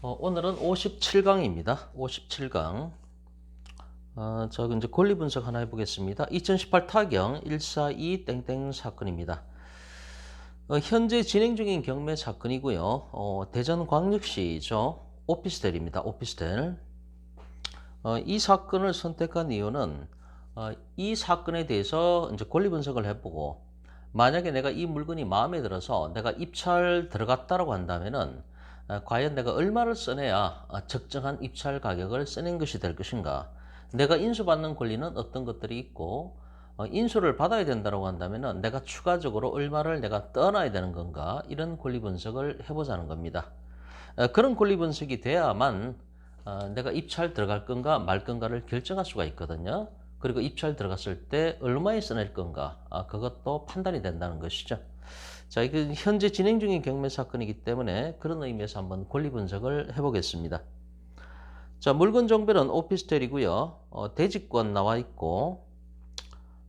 오늘은 57강입니다. 57강. 저 이제 권리 분석 하나 해보겠습니다. 2018 타경 142 땡땡 사건입니다. 현재 진행 중인 경매 사건이고요. 대전광역시죠. 오피스텔입니다. 오피스텔. 이 사건을 선택한 이유는 이 사건에 대해서 이제 권리 분석을 해보고, 만약에 내가 이 물건이 마음에 들어서 내가 입찰 들어갔다라고 한다면은 과연 내가 얼마를 써내야 적정한 입찰 가격을 써낸 것이 될 것인가, 내가 인수받는 권리는 어떤 것들이 있고, 인수를 받아야 된다고 한다면은 내가 추가적으로 얼마를 내가 떠나야 되는 건가, 이런 권리 분석을 해보자는 겁니다. 그런 권리 분석이 돼야만 내가 입찰 들어갈 건가 말 건가를 결정할 수가 있거든요. 그리고 입찰 들어갔을 때 얼마에 써낼 건가, 그것도 판단이 된다는 것이죠. 자, 이게 현재 진행 중인 경매 사건이기 때문에 그런 의미에서 한번 권리 분석을 해보겠습니다. 자, 물건 종별은 오피스텔이고요. 대지권 나와 있고,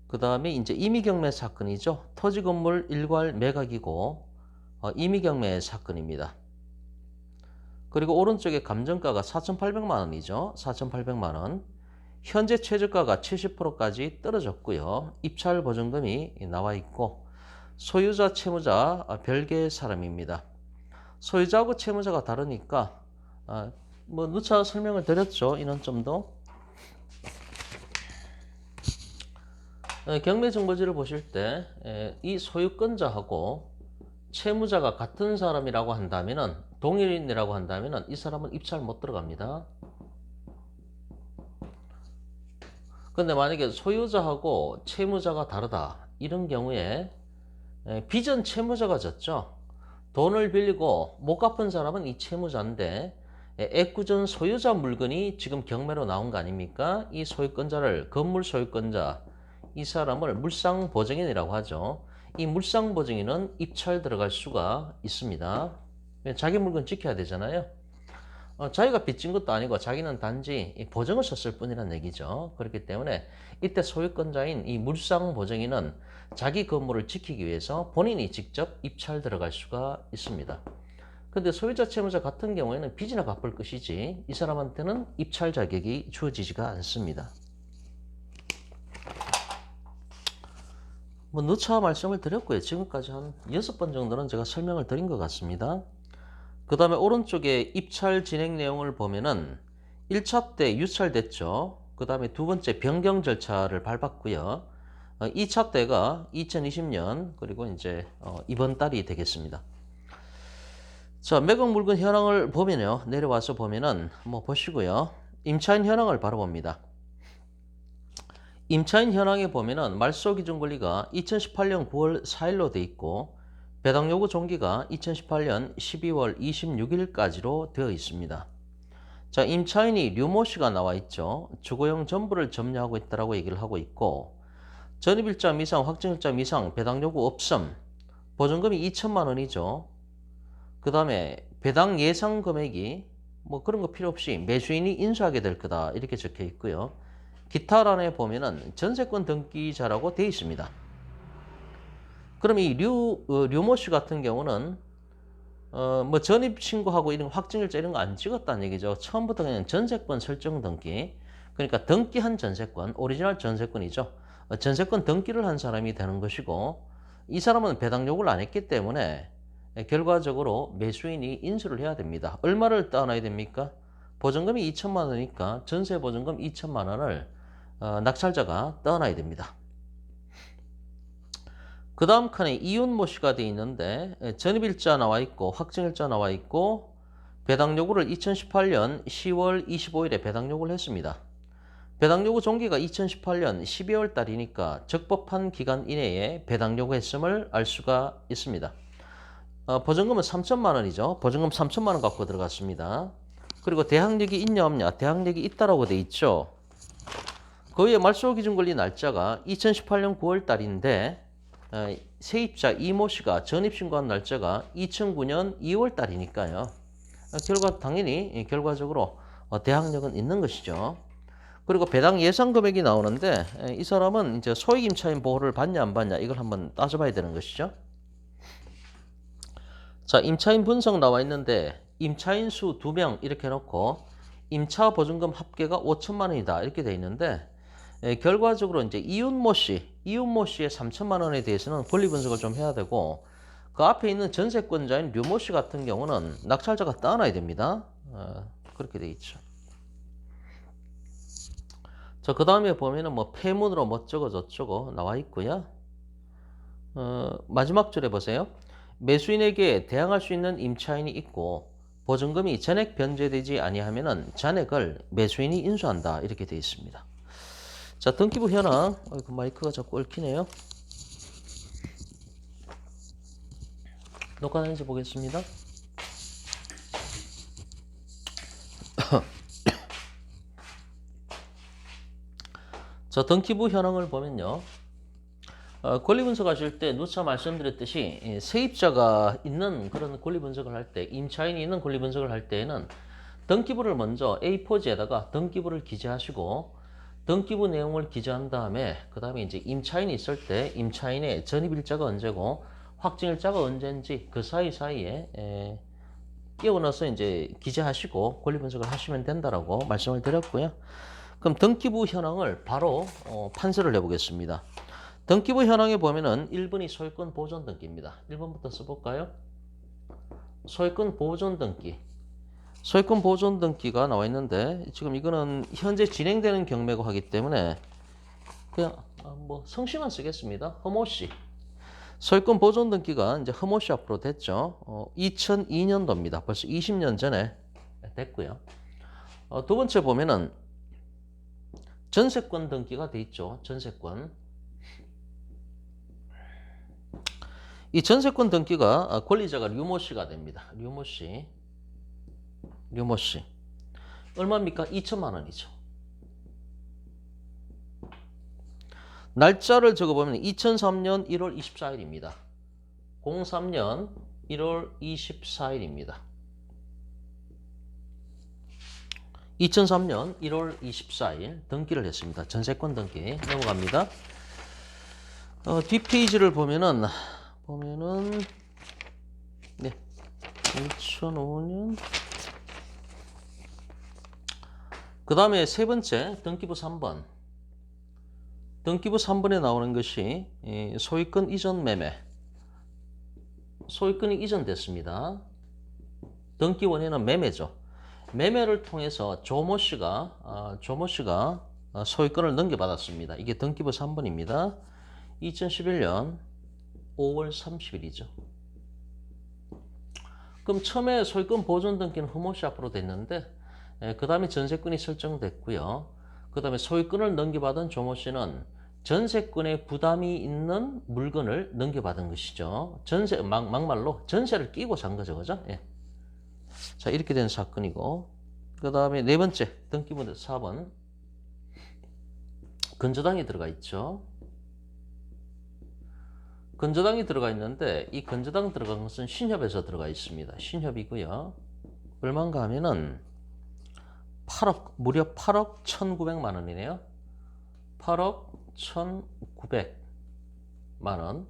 그 다음에 이제 임의경매 사건이죠. 토지 건물 일괄 매각이고, 임의경매 사건입니다. 그리고 오른쪽에 감정가가 4,800만 원이죠. 4,800만 원. 현재 최저가가 70%까지 떨어졌고요. 입찰 보증금이 나와 있고, 소유자, 채무자 별개의 사람입니다. 소유자하고 채무자가 다르니까 뭐 누차 설명을 드렸죠. 인원점도. 경매정보지를 보실 때 이 소유권자하고 채무자가 같은 사람이라고 한다면은, 동일인이라고 한다면은 이 사람은 입찰 못 들어갑니다. 근데 만약에 소유자하고 채무자가 다르다, 이런 경우에 빚은 채무자가 졌죠. 돈을 빌리고 못 갚은 사람은 이 채무자인데, 애꿎은 소유자 물건이 지금 경매로 나온 거 아닙니까? 이 소유권자를, 건물 소유권자, 이 사람을 물상보증인이라고 하죠. 이 물상보증인은 입찰 들어갈 수가 있습니다. 자기 물건 지켜야 되잖아요. 자기가 빚진 것도 아니고 자기는 단지 보증을 썼을 뿐이라는 얘기죠. 그렇기 때문에 이때 소유권자인 이 물상보증인은 자기 건물을 지키기 위해서 본인이 직접 입찰 들어갈 수가 있습니다. 근데 소유자 채무자 같은 경우에는 빚이나 갚을 것이지 이 사람한테는 입찰 자격이 주어지지가 않습니다. 뭐 누차 말씀을 드렸고요. 지금까지 한 6번 정도는 제가 설명을 드린 것 같습니다. 그 다음에 오른쪽에 입찰 진행 내용을 보면은 1차 때 유찰됐죠. 그 다음에 두 번째 변경 절차를 밟았고요. 2차 때가 2020년, 그리고 이제 이번 달이 되겠습니다. 자, 매각 물건 현황을 보면요. 내려와서 보면은 뭐 보시고요. 임차인 현황을 바로 봅니다. 임차인 현황에 보면은 말소 기준 권리가 2018년 9월 4일로 돼 있고, 배당 요구 종기가 2018년 12월 26일까지로 되어 있습니다. 자, 임차인이 류모 씨가 나와 있죠. 주거용 전부를 점유하고 있다라고 얘기를 하고 있고, 전입일자 미상, 확정일자 미상, 배당 요구 없음, 보증금이 2천만 원이죠. 그 다음에 배당 예상 금액이 뭐 그런 거 필요 없이 매수인이 인수하게 될 거다, 이렇게 적혀 있고요. 기타란에 보면은 전세권 등기자라고 되어 있습니다. 그럼 이 류모 씨 같은 경우는 뭐 전입 신고하고 이런 확정일자 이런 거 안 찍었다는 얘기죠. 처음부터 그냥 전세권 설정 등기, 그러니까 등기한 전세권, 오리지널 전세권이죠. 전세권 등기를 한 사람이 되는 것이고, 이 사람은 배당 요구를 안 했기 때문에 결과적으로 매수인이 인수를 해야 됩니다. 얼마를 떠나야 됩니까? 보증금이 2천만 원이니까 전세 보증금 2천만 원을 낙찰자가 떠나야 됩니다. 그 다음 칸에 이윤모 씨가 되어 있는데, 전입일자 나와 있고 확정일자 나와 있고, 배당 요구를 2018년 10월 25일에 배당 요구를 했습니다. 배당 요구 종기가 2018년 12월 달이니까 적법한 기간 이내에 배당 요구했음을 알 수가 있습니다. 보증금은 3천만 원이죠. 보증금 3천만 원 갖고 들어갔습니다. 그리고 대항력이 있냐 없냐, 대항력이 있다라고 돼 있죠. 그 위에 말소 기준 권리 날짜가 2018년 9월 달인데, 세입자 이모 씨가 전입신고한 날짜가 2009년 2월 달이니까요. 당연히 결과적으로 대항력은 있는 것이죠. 그리고 배당 예상 금액이 나오는데, 이 사람은 이제 소액 임차인 보호를 받냐 안 받냐, 이걸 한번 따져봐야 되는 것이죠. 자, 임차인 분석 나와 있는데 임차인 수 2명 이렇게 해놓고 임차 보증금 합계가 5천만 원이다 이렇게 돼 있는데 결과적으로 이제 이윤모 씨의 3천만 원에 대해서는 권리 분석을 좀 해야 되고 그 앞에 있는 전세권자인 류모 씨 같은 경우는 낙찰자가 떠나야 됩니다. 그렇게 돼 있죠. 자, 그 다음에 보면은 뭐 폐문으로 뭐 어쩌고 저쩌고 나와 있고요. 마지막 줄에 보세요. 매수인에게 대항할 수 있는 임차인이 있고 보증금이 전액 변제되지 아니하면은 잔액을 매수인이 인수한다 이렇게 되어 있습니다. 자, 등기부 현황. 그 마이크가 자꾸 얽히네요. 녹화되는지 보겠습니다. 자, 등기부 현황을 보면요. 권리 분석하실 때 누차 말씀드렸듯이 세입자가 있는 그런 권리 분석을 할 때, 임차인이 있는 권리 분석을 할 때에는 등기부를 먼저 A4지에다가 등기부를 기재하시고 등기부 내용을 기재한 다음에 그 다음에 이제 임차인이 있을 때 임차인의 전입일자가 언제고 확정일자가 언제인지 그 사이사이에 끼워 넣어서 이제 기재하시고 권리 분석을 하시면 된다라고 말씀을 드렸고요. 그럼 등기부 현황을 바로 판서를 해보겠습니다. 등기부 현황에 보면은 1번이 소유권 보존 등기입니다. 1번부터 써볼까요? 소유권 보존 등기. 소유권 보존 등기가 나와 있는데 지금 이거는 현재 진행되는 경매고 하기 때문에 그냥 뭐 성씨만 쓰겠습니다. 허모씨. 소유권 보존 등기가 이제 허모씨 앞으로 됐죠. 2002년도입니다. 벌써 20년 전에 됐고요. 두 번째 보면은 전세권 등기가 돼 있죠. 전세권. 이 전세권 등기가 권리자가 류모 씨가 됩니다. 류모 씨. 얼마입니까? 2천만 원이죠. 날짜를 적어보면 2003년 1월 24일입니다. 03년 1월 24일입니다. 2003년 1월 24일 등기를 했습니다. 전세권 등기 넘어갑니다. 뒷페이지를 보면은 네, 2005년 그 다음에 세 번째 등기부 3번. 등기부 3번에 나오는 것이 소유권 이전 매매. 소유권이 이전됐습니다. 등기 원인은 매매죠. 매매를 통해서 조모 씨가 소유권을 넘겨받았습니다. 이게 등기부 3번입니다. 2011년 5월 30일이죠. 그럼 처음에 소유권 보존 등기는 허모 씨 앞으로 됐는데 그 다음에 전세권이 설정됐고요. 그 다음에 소유권을 넘겨받은 조모 씨는 전세권에 부담이 있는 물건을 넘겨받은 것이죠. 막말로 전세를 끼고 산 거죠. 그죠? 예. 자, 이렇게 된 사건이고, 그 다음에 네 번째, 등기부 4번. 건저당이 들어가 있죠. 건저당이 들어가 있는데, 이 건저당 들어간 것은 신협에서 들어가 있습니다. 신협이고요. 얼마인가 하면은, 무려 8억 1,900만 원이네요. 8억 1,900만 원.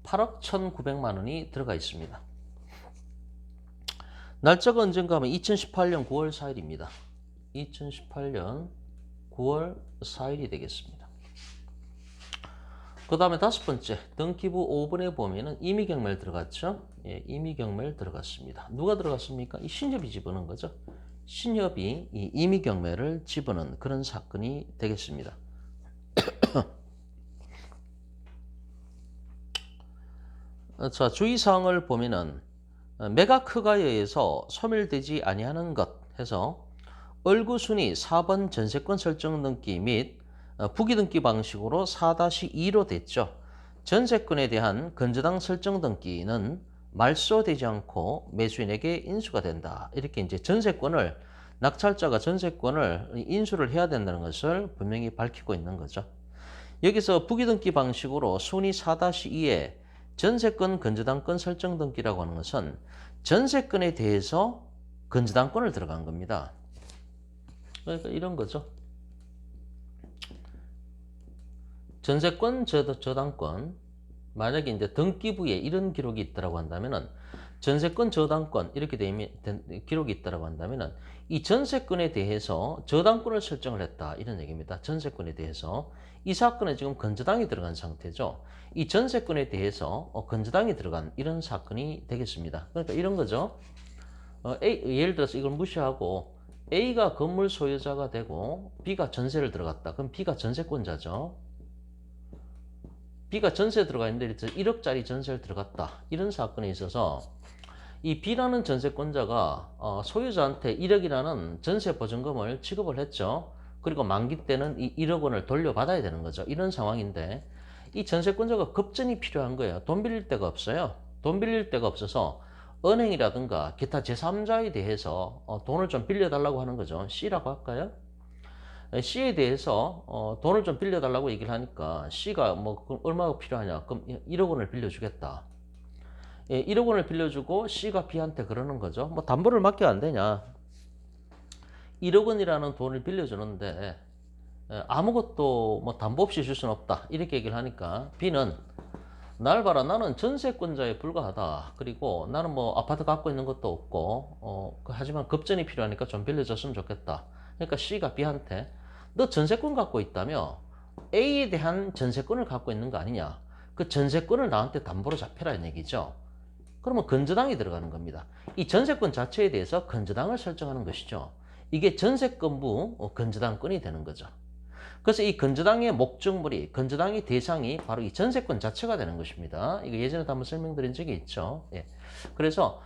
8억 1,900만 원이 들어가 있습니다. 날짜가 언젠가 하면 2018년 9월 4일입니다. 2018년 9월 4일이 되겠습니다. 그 다음에 다섯 번째, 등기부 5번에 보면은 임의경매를 들어갔죠? 예, 임의경매를 들어갔습니다. 누가 들어갔습니까? 이 신협이 집어넣은 거죠. 신협이 이 임의경매를 집어넣은 그런 사건이 되겠습니다. 자, 주의사항을 보면은 매각 허가에 의해서 소멸되지 아니하는 것 해서 얼구순위 4번 전세권 설정 등기 및 부기 등기 방식으로 4-2로 됐죠. 전세권에 대한 건저당 설정 등기는 말소되지 않고 매수인에게 인수가 된다. 이렇게 이제 낙찰자가 전세권을 인수를 해야 된다는 것을 분명히 밝히고 있는 거죠. 여기서 부기 등기 방식으로 순위 4-2에 전세권 건저당권 설정 등기라고 하는 것은 전세권에 대해서 건저당권을 들어간 겁니다. 그러니까 이런 거죠. 전세권 저당권 만약에 이제 등기부에 이런 기록이 있다라고 한다면은 전세권 저당권 이렇게 된 기록이 있다라고 한다면은 이 전세권에 대해서 저당권을 설정을 했다 이런 얘기입니다. 전세권에 대해서 이 사건에 지금 건저당이 들어간 상태죠. 이 전세권에 대해서 건저당이 들어간 이런 사건이 되겠습니다. 그러니까 이런 거죠. 예를 들어서 이걸 무시하고 A가 건물 소유자가 되고 B가 전세를 들어갔다. 그럼 B가 전세권자죠. B가 전세 들어가 있는데 1억짜리 전세를 들어갔다. 이런 사건에 있어서 이 B라는 전세권자가 소유자한테 1억이라는 전세 보증금을 지급을 했죠. 그리고 만기 때는 이 1억 원을 돌려받아야 되는 거죠. 이런 상황인데 이 전세권자가 급전이 필요한 거예요. 돈 빌릴 데가 없어요. 돈 빌릴 데가 없어서 은행이라든가 기타 제3자에 대해서 돈을 좀 빌려달라고 하는 거죠. C라고 할까요? C에 대해서 돈을 좀 빌려달라고 얘기를 하니까 C가 뭐 얼마가 필요하냐? 그럼 1억 원을 빌려주겠다. 1억 원을 빌려주고 C가 B한테 그러는 거죠. 뭐 담보를 맡겨 안 되냐? 1억 원이라는 돈을 빌려주는데 아무것도 뭐 담보 없이 줄 수는 없다. 이렇게 얘기를 하니까 B는 날 봐라. 나는 전세권자에 불과하다. 그리고 나는 뭐 아파트 갖고 있는 것도 없고 하지만 급전이 필요하니까 좀 빌려줬으면 좋겠다. 그러니까 C가 B한테 너 전세권 갖고 있다며 A에 대한 전세권을 갖고 있는 거 아니냐. 그 전세권을 나한테 담보로 잡혀라는 얘기죠. 그러면 건저당이 들어가는 겁니다. 이 전세권 자체에 대해서 건저당을 설정하는 것이죠. 이게 전세권부 건저당권이 되는 거죠. 그래서 이 건저당의 목적물이, 건저당의 대상이 바로 이 전세권 자체가 되는 것입니다. 이거 예전에도 한번 설명드린 적이 있죠. 예. 그래서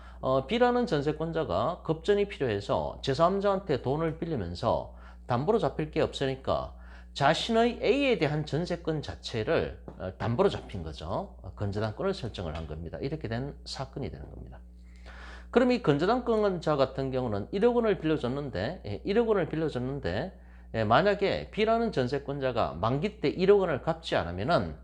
B라는 전세권자가 급전이 필요해서 제3자한테 돈을 빌리면서 담보로 잡힐 게 없으니까 자신의 A에 대한 전세권 자체를 담보로 잡힌 거죠. 건저당권을 설정을 한 겁니다. 이렇게 된 사건이 되는 겁니다. 그럼 이 건저당권자 같은 경우는 1억 원을 빌려줬는데 1억 원을 빌려줬는데 만약에 B라는 전세권자가 만기 때 1억 원을 갚지 않으면은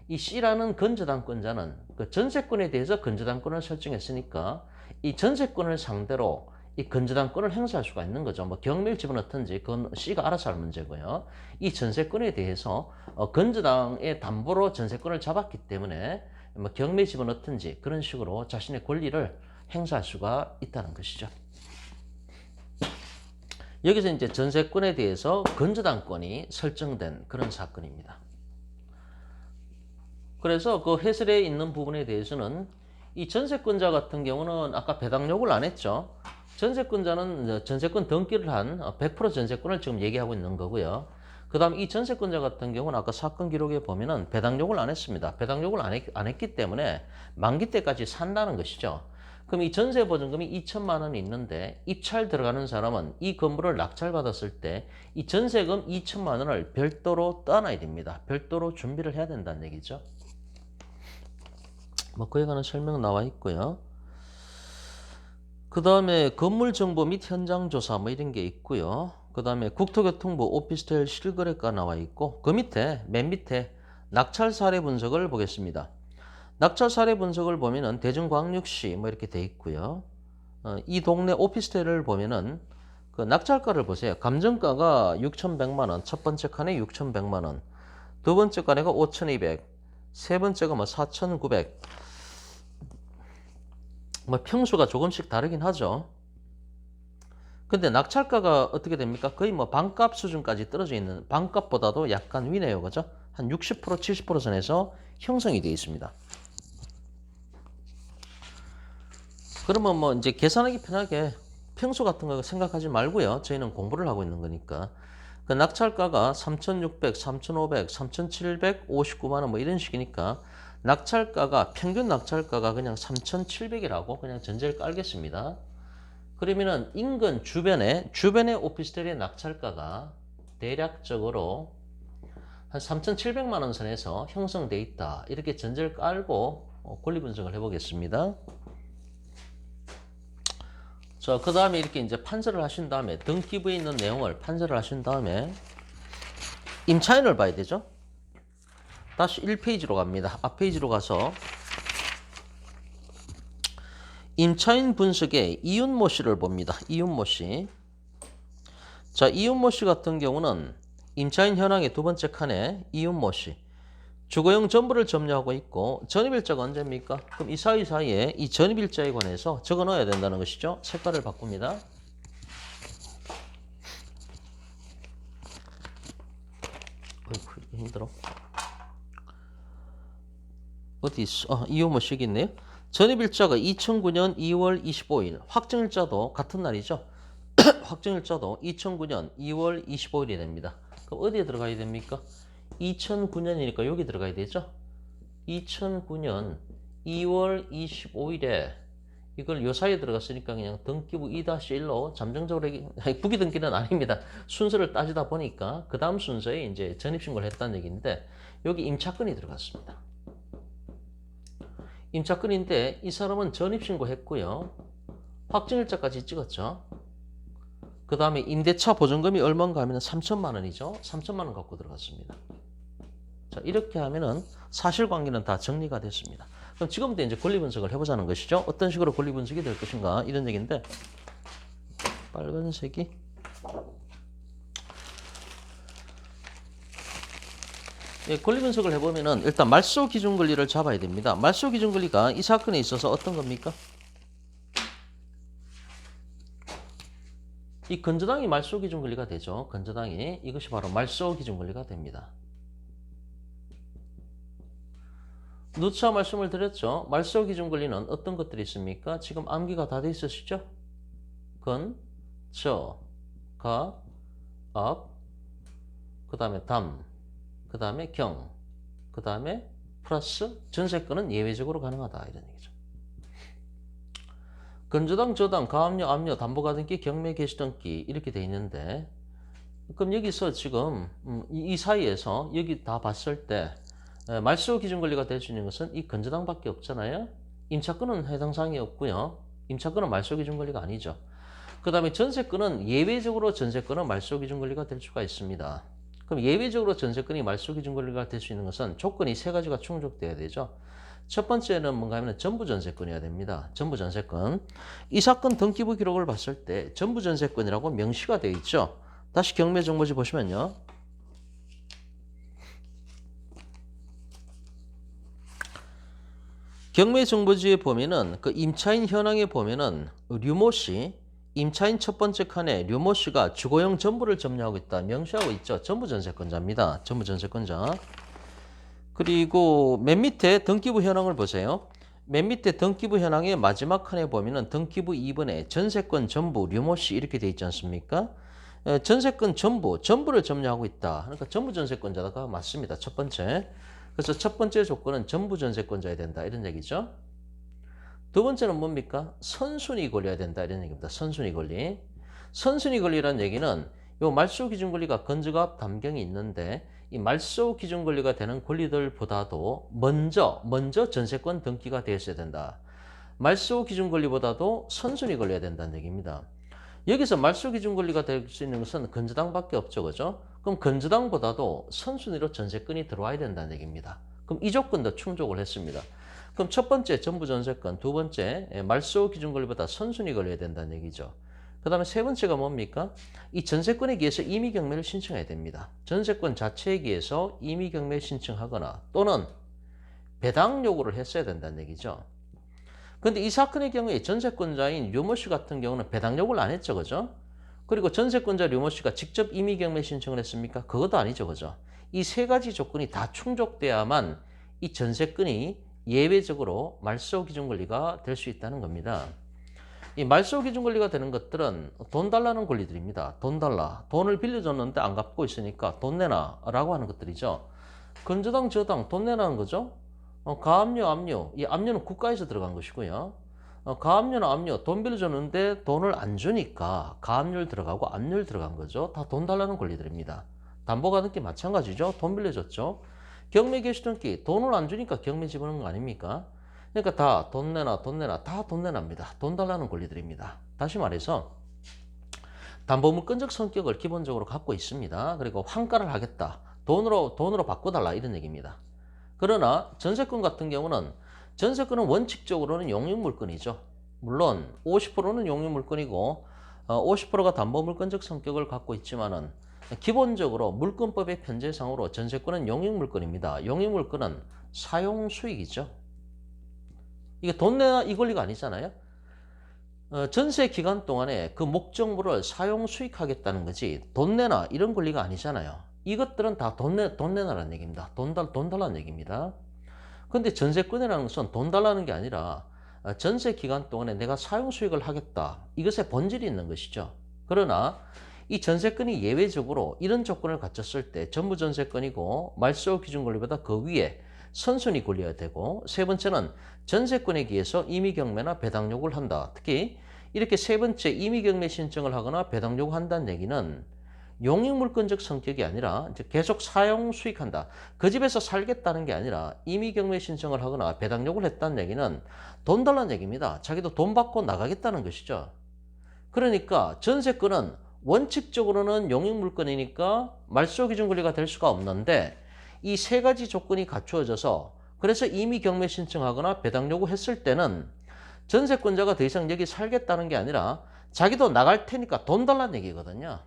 이 C라는 건저당권자는 그 전세권에 대해서 건저당권을 설정했으니까 이 전세권을 상대로 이 건저당권을 행사할 수가 있는 거죠. 뭐 경매를 집어넣든지 그건 C가 알아서 할 문제고요. 이 전세권에 대해서 건저당의 담보로 전세권을 잡았기 때문에 뭐 경매 집어넣든지 그런 식으로 자신의 권리를 행사할 수가 있다는 것이죠. 여기서 이제 전세권에 대해서 건저당권이 설정된 그런 사건입니다. 그래서 그 해설에 있는 부분에 대해서는 이 전세권자 같은 경우는 아까 배당 요구를 안 했죠. 전세권자는 전세권 등기를 한 100% 전세권을 지금 얘기하고 있는 거고요. 그 다음 이 전세권자 같은 경우는 아까 사건 기록에 보면은 배당 요구를 안 했습니다. 배당 요구를 안 했기 때문에 만기 때까지 산다는 것이죠. 그럼 이 전세보증금이 2천만 원이 있는데 입찰 들어가는 사람은 이 건물을 낙찰받았을 때 이 전세금 2천만 원을 별도로 떠나야 됩니다. 별도로 준비를 해야 된다는 얘기죠. 뭐 그에 관한 설명 나와 있고요. 그 다음에 건물 정보 및 현장 조사 뭐 이런 게 있고요. 그 다음에 국토교통부 오피스텔 실거래가 나와 있고 그 밑에 맨 밑에 낙찰 사례 분석을 보겠습니다. 낙찰 사례 분석을 보면은 대전광역시 뭐 이렇게 돼 있고요. 이 동네 오피스텔을 보면은 그 낙찰가를 보세요. 감정가가 6,100만 원, 첫 번째 칸에 6,100만 원, 두 번째 칸에가 5,200, 세 번째가 뭐 4,900. 뭐 평수가 조금씩 다르긴 하죠. 근데 낙찰가가 어떻게 됩니까? 거의 뭐 반값 수준까지 떨어져 있는, 반값보다도 약간 위네요. 그죠? 한 60%, 70% 선에서 형성이 되어 있습니다. 그러면 뭐 이제 계산하기 편하게 평수 같은 거 생각하지 말고요. 저희는 공부를 하고 있는 거니까. 그 낙찰가가 3,600, 3,500, 3,759만 원 뭐 이런 식이니까 낙찰가가 평균 낙찰가가 그냥 3,700이라고 그냥 전제를 깔겠습니다. 그러면은 인근 주변에 오피스텔의 낙찰가가 대략적으로 한 3,700만 원 선에서 형성돼 있다. 이렇게 전제를 깔고 권리 분석을 해보겠습니다. 자, 그 다음에 이렇게 이제 판서를 하신 다음에 등기부에 있는 내용을 판서를 하신 다음에 임차인을 봐야 되죠. 다시 1페이지로 갑니다. 앞페이지로 가서 임차인 분석의 이윤모 씨를 봅니다. 이윤모 씨. 자, 이윤모 씨 같은 경우는 임차인 현황의 두 번째 칸에 이윤모 씨. 주거용 전부를 점유하고 있고 전입일자가 언제입니까? 그럼 이 사이에 이 전입일자에 관해서 적어 넣어야 된다는 것이죠. 색깔을 바꿉니다. 어이구, 힘들어. 어디 있어? 이호모식 있네요. 전입일자가 2009년 2월 25일. 확정일자도 같은 날이죠. 확정일자도 2009년 2월 25일이 됩니다. 그럼 어디에 들어가야 됩니까? 2009년이니까 여기 들어가야 되죠. 2009년 2월 25일에 이걸 요 사이에 들어갔으니까 그냥 등기부 2-1로 잠정적으로 부기 등기는 아닙니다. 순서를 따지다 보니까 그 다음 순서에 이제 전입신고를 했다는 얘기인데 여기 임차권이 들어갔습니다. 임차권인데 이 사람은 전입신고 했고요. 확정일자까지 찍었죠. 그 다음에 임대차 보증금이 얼마인가 하면 3천만 원이죠. 3천만 원 갖고 들어갔습니다. 자, 이렇게 하면은 사실관계는 다 정리가 됐습니다. 그럼 지금부터 이제 권리 분석을 해보자는 것이죠. 어떤 식으로 권리 분석이 될 것인가 이런 얘기인데 빨간색이 권리 분석을 해보면은 일단 말소 기준 권리를 잡아야 됩니다. 말소 기준 권리가 이 사건에 있어서 어떤 겁니까? 이 건저당이 말소 기준 권리가 되죠. 건저당이 이것이 바로 말소 기준 권리가 됩니다. 누차 말씀을 드렸죠. 말소 기준 권리는 어떤 것들이 있습니까? 지금 암기가 다 돼 있으시죠? 건, 저, 가, 앞, 그 다음에 담, 그 다음에 경, 그 다음에 플러스 전세권은 예외적으로 가능하다 이런 얘기죠. 건저당, 저당, 가압류, 압류, 담보가등기, 경매 개시등기 이렇게 돼 있는데 그럼 여기서 지금 이 사이에서 여기 다 봤을 때 말소 기준 권리가 될 수 있는 것은 이 건저당밖에 없잖아요. 임차권은 해당 사항이 없고요. 임차권은 말소 기준 권리가 아니죠. 그 다음에 전세권은 예외적으로 전세권은 말소 기준 권리가 될 수가 있습니다. 그럼 예외적으로 전세권이 말소 기준 권리가 될 수 있는 것은 조건이 세 가지가 충족돼야 되죠. 첫 번째는 뭔가 하면 전부 전세권이어야 됩니다. 전부 전세권. 이 사건 등기부 기록을 봤을 때 전부 전세권이라고 명시가 되어 있죠. 다시 경매 정보지 보시면요. 경매 정보지에 보면은 그 임차인 현황에 보면은 류모 씨, 임차인 첫 번째 칸에 류모 씨가 주거용 전부를 점유하고 있다 명시하고 있죠. 전부 전세권자입니다. 전부 전세권자. 그리고 맨 밑에 등기부 현황을 보세요. 맨 밑에 등기부 현황의 마지막 칸에 보면은 등기부 2번에 전세권 전부 류모 씨 이렇게 돼 있지 않습니까? 전세권 전부를 점유하고 있다. 그러니까 전부 전세권자가 맞습니다. 첫 번째. 그래서 첫 번째 조건은 전부 전세권자야 된다. 이런 얘기죠. 두 번째는 뭡니까? 선순위 권리여야 된다. 이런 얘기입니다. 선순위 권리. 선순위 권리라는 얘기는 요 말소 기준 권리가 건저가 담경이 있는데 이 말소 기준 권리가 되는 권리들보다도 먼저 전세권 등기가 되어 있어야 된다. 말소 기준 권리보다도 선순위 권리여야 된다는 얘기입니다. 여기서 말소 기준 권리가 될 수 있는 것은 건저당밖에 없죠. 그죠? 그럼 건저당보다도 선순위로 전세권이 들어와야 된다는 얘기입니다. 그럼 이 조건도 충족을 했습니다. 그럼 첫 번째 전부 전세권, 두 번째 말소 기준 권리보다 선순위 걸려야 된다는 얘기죠. 그 다음에 세 번째가 뭡니까? 이 전세권에 기해서 임의 경매를 신청해야 됩니다. 전세권 자체에 기해서 임의 경매 신청하거나 또는 배당 요구를 했어야 된다는 얘기죠. 근데 이 사건의 경우에 전세권자인 류모 씨 같은 경우는 배당 요구를 안 했죠. 그죠? 그리고 전세권자 류모 씨가 직접 임의 경매 신청을 했습니까? 그것도 아니죠. 그죠? 이 세 가지 조건이 다 충족돼야만 이 전세권이 예외적으로 말소 기준 권리가 될 수 있다는 겁니다. 이 말소 기준 권리가 되는 것들은 돈 달라는 권리들입니다. 돈 달라. 돈을 빌려줬는데 안 갚고 있으니까 돈 내놔 라고 하는 것들이죠. 건저당, 저당 돈 내라는 거죠. 가압류, 압류. 이 압류는 국가에서 들어간 것이고요. 가압류나 압류 돈 빌려줬는데 돈을 안 주니까 가압류 들어가고 압류 들어간 거죠. 다 돈 달라는 권리들입니다. 담보가등기 마찬가지죠. 돈 빌려줬죠. 경매 개시등기 돈을 안 주니까 경매 집어넣은 거 아닙니까? 그러니까 다 돈 내놔 다 돈 내놔입니다. 돈 달라는 권리들입니다. 다시 말해서 담보물권적 성격을 기본적으로 갖고 있습니다. 그리고 환가를 하겠다. 돈으로 바꿔달라 이런 얘기입니다. 그러나 전세권 같은 경우는 전세권은 원칙적으로는 용역물권이죠. 물론 50%는 용역물권이고 50%가 담보물권적 성격을 갖고 있지만은 기본적으로 물권법의 편제상으로 전세권은 용익물권입니다. 용익물권은 사용수익이죠. 이게 돈 내나 이 권리가 아니잖아요. 전세 기간 동안에 그 목적물을 사용 수익하겠다는 거지 돈 내나 이런 권리가 아니잖아요. 이것들은 다 돈 내놔라는 얘기입니다. 돈 달라는 얘기입니다. 근데 전세권이라는 것은 돈 달라는 게 아니라 전세 기간 동안에 내가 사용 수익을 하겠다. 이것에 본질이 있는 것이죠. 그러나 이 전세권이 예외적으로 이런 조건을 갖췄을 때 전부 전세권이고 말소 기준 권리보다 그 위에 선순위 권리여야 되고, 세 번째는 전세권에 기해서 임의경매나 배당 요구를 한다. 특히 이렇게 세 번째 임의경매 신청을 하거나 배당 요구한다는 얘기는 용익물권적 성격이 아니라 이제 계속 사용 수익한다. 그 집에서 살겠다는 게 아니라 임의경매 신청을 하거나 배당 요구를 했다는 얘기는 돈 달라는 얘기입니다. 자기도 돈 받고 나가겠다는 것이죠. 그러니까 전세권은 원칙적으로는 용익물권이니까 말소기준 권리가 될 수가 없는데, 이 세 가지 조건이 갖추어져서 그래서 이미 경매 신청하거나 배당 요구했을 때는 전세권자가 더 이상 여기 살겠다는 게 아니라 자기도 나갈 테니까 돈 달라는 얘기거든요.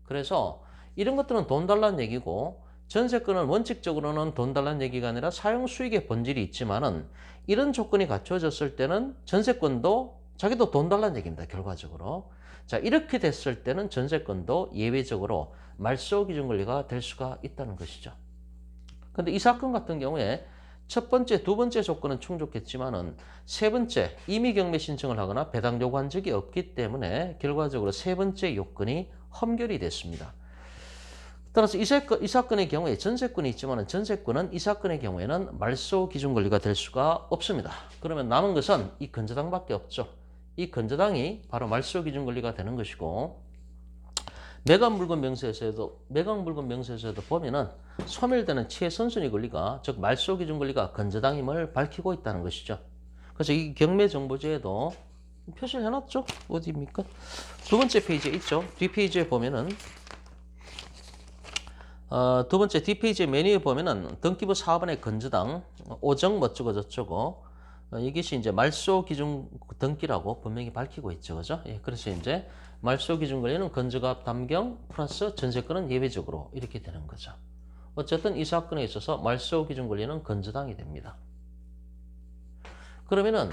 그래서 이런 것들은 돈 달라는 얘기고, 전세권은 원칙적으로는 돈 달라는 얘기가 아니라 사용 수익의 본질이 있지만은 이런 조건이 갖춰졌을 때는 전세권도 자기도 돈 달라는 얘기입니다. 결과적으로. 자, 이렇게 됐을 때는 전세권도 예외적으로 말소 기준 권리가 될 수가 있다는 것이죠. 근데 이 사건 같은 경우에 첫 번째, 두 번째 조건은 충족했지만은 세 번째 임의 경매 신청을 하거나 배당 요구한 적이 없기 때문에 결과적으로 세 번째 요건이 험결이 됐습니다. 따라서 이 사건의 경우에 전세권이 있지만은 전세권은 이 사건의 경우에는 말소 기준 권리가 될 수가 없습니다. 그러면 남은 것은 이 건저당밖에 없죠. 이 건저당이 바로 말소 기준 권리가 되는 것이고, 매각 물건 명세에서도 보면은 소멸되는 최선순위 권리가, 즉 말소 기준 권리가 건저당임을 밝히고 있다는 것이죠. 그래서 이 경매 정보지에도 표시를 해놨죠. 어디입니까? 두 번째 페이지에 있죠. 뒷페이지에 보면은 두 번째 뒷페이지 메뉴에 보면은 등기부 4번의 건저당 오정 뭐쩌고 저쩌고 이것이 이제 말소 기준 등기라고 분명히 밝히고 있죠. 그죠? 예, 그래서 이제 말소 기준 권리는 건저가 담경 플러스 전세권은 예외적으로 이렇게 되는 거죠. 어쨌든 이 사건에 있어서 말소 기준 권리는 건저당이 됩니다. 그러면은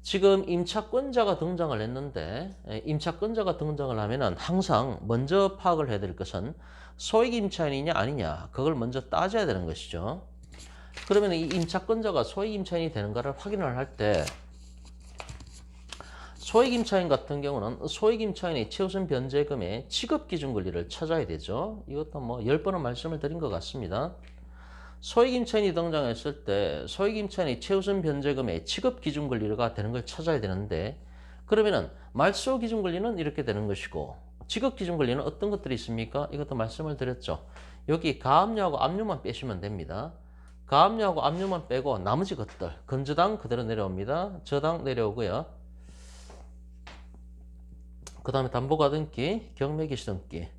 지금 임차권자가 등장을 했는데, 임차권자가 등장을 하면은 항상 먼저 파악을 해야 될 것은 소액 임차인이냐 아니냐, 그걸 먼저 따져야 되는 것이죠. 그러면 이 임차권자가 소액 임차인이 되는가를 확인을 할 때, 소액 임차인 같은 경우는 소액 임차인의 최우선 변제금의 지급 기준 권리를 찾아야 되죠. 이것도 뭐 10번은 말씀을 드린 것 같습니다. 소액 임차인이 등장했을 때 소액 임차인의 최우선 변제금의 지급 기준 권리가 되는 걸 찾아야 되는데, 그러면은 말소 기준 권리는 이렇게 되는 것이고 지급 기준 권리는 어떤 것들이 있습니까? 이것도 말씀을 드렸죠. 여기 가압류하고 압류만 빼시면 됩니다. 가압류하고 압류만 빼고 나머지 것들 건저당 그대로 내려옵니다. 저당 내려오고요. 그 다음에 담보가등기, 경매기시등기,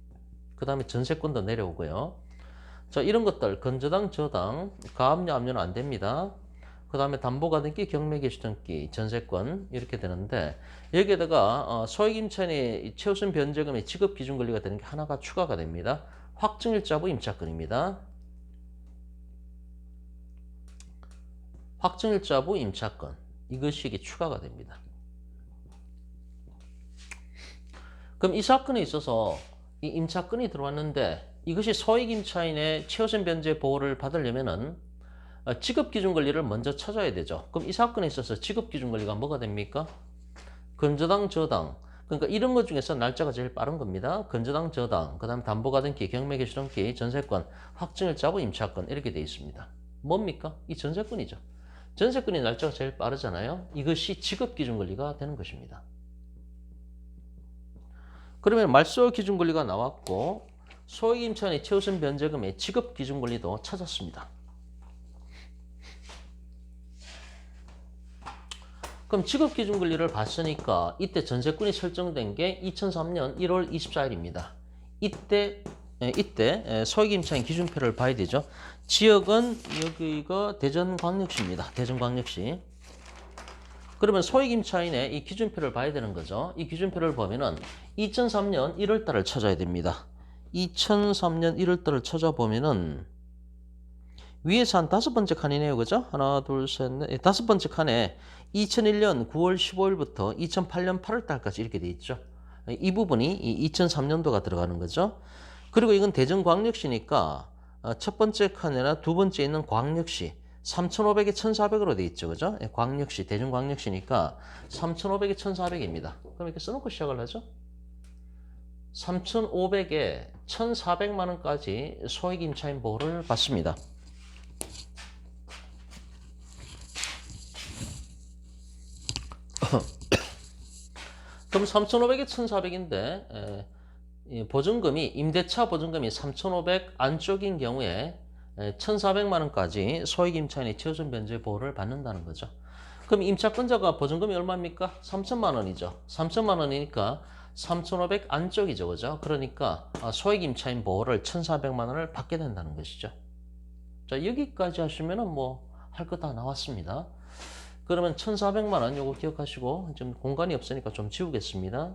그 다음에 전세권도 내려오고요. 자, 이런 것들 건저당, 저당, 가압류, 압류는 안 됩니다. 그 다음에 담보가등기, 경매기시등기, 전세권 이렇게 되는데, 여기에다가 소액 임차인의 최우선 변제금의 지급 기준 권리가 되는 게 하나가 추가가 됩니다. 확정일자부 임차권입니다. 확정일자부 임차권, 이것이 이게 추가가 됩니다. 그럼 이 사건에 있어서 이 임차권이 들어왔는데 이것이 소액 임차인의 최우선 변제 보호를 받으려면은 지급 기준 권리를 먼저 찾아야 되죠. 그럼 이 사건에 있어서 지급 기준 권리가 뭐가 됩니까? 건저당, 저당. 그러니까 이런 것 중에서 날짜가 제일 빠른 겁니다. 건저당, 저당, 그 다음 담보가등기, 경매기시등기, 전세권, 확정일자부 임차권 이렇게 되어 있습니다. 뭡니까? 이 전세권이죠. 전세권이 날짜가 제일 빠르잖아요. 이것이 지급 기준 권리가 되는 것입니다. 그러면 말소 기준 권리가 나왔고 소액 임차인의 최우선 변제금의 지급 기준 권리도 찾았습니다. 그럼 지급 기준 권리를 봤으니까 이때 전세권이 설정된 게 2003년 1월 24일입니다. 이때 소액 임차인 기준표를 봐야 되죠. 지역은 여기가 대전광역시입니다. 대전광역시. 그러면 소액 임차인의 이 기준표를 봐야 되는 거죠. 이 기준표를 보면은 2003년 1월 달을 찾아야 됩니다. 2003년 1월달을 찾아보면은 위에서 한 5번째 칸이네요. 그죠? 하나, 둘, 셋, 넷. 5번째 칸에 2001년 9월 15일부터 2008년 8월달까지 이렇게 돼 있죠. 이 부분이 이 2003년도가 들어가는 거죠. 그리고 이건 대전광역시니까 첫 번째 칸이나 두 번째 있는 광역시 3,500에 1,400으로 돼 있죠. 그죠? 광역시, 대전광역시니까 3,500에 1,400입니다. 그럼 이렇게 써놓고 시작을 하죠. 3,500에 1,400만 원까지 소액 임차인 보호를 받습니다. 그럼 3,500에 1,400인데 보증금이 임대차 보증금이 3,500 안쪽인 경우에 1,400만 원까지 소액 임차인의 최우선 변제 보호를 받는다는 거죠. 그럼 임차권자가 보증금이 얼마입니까? 3천만 원이죠. 3천만 원이니까 3,500 안쪽이죠. 그죠? 그러니까 소액 임차인 보호를 1,400만 원을 받게 된다는 것이죠. 자, 여기까지 하시면은 뭐 할 거 다 나왔습니다. 그러면 1,400만 원 요거 기억하시고 좀 공간이 없으니까 좀 지우겠습니다.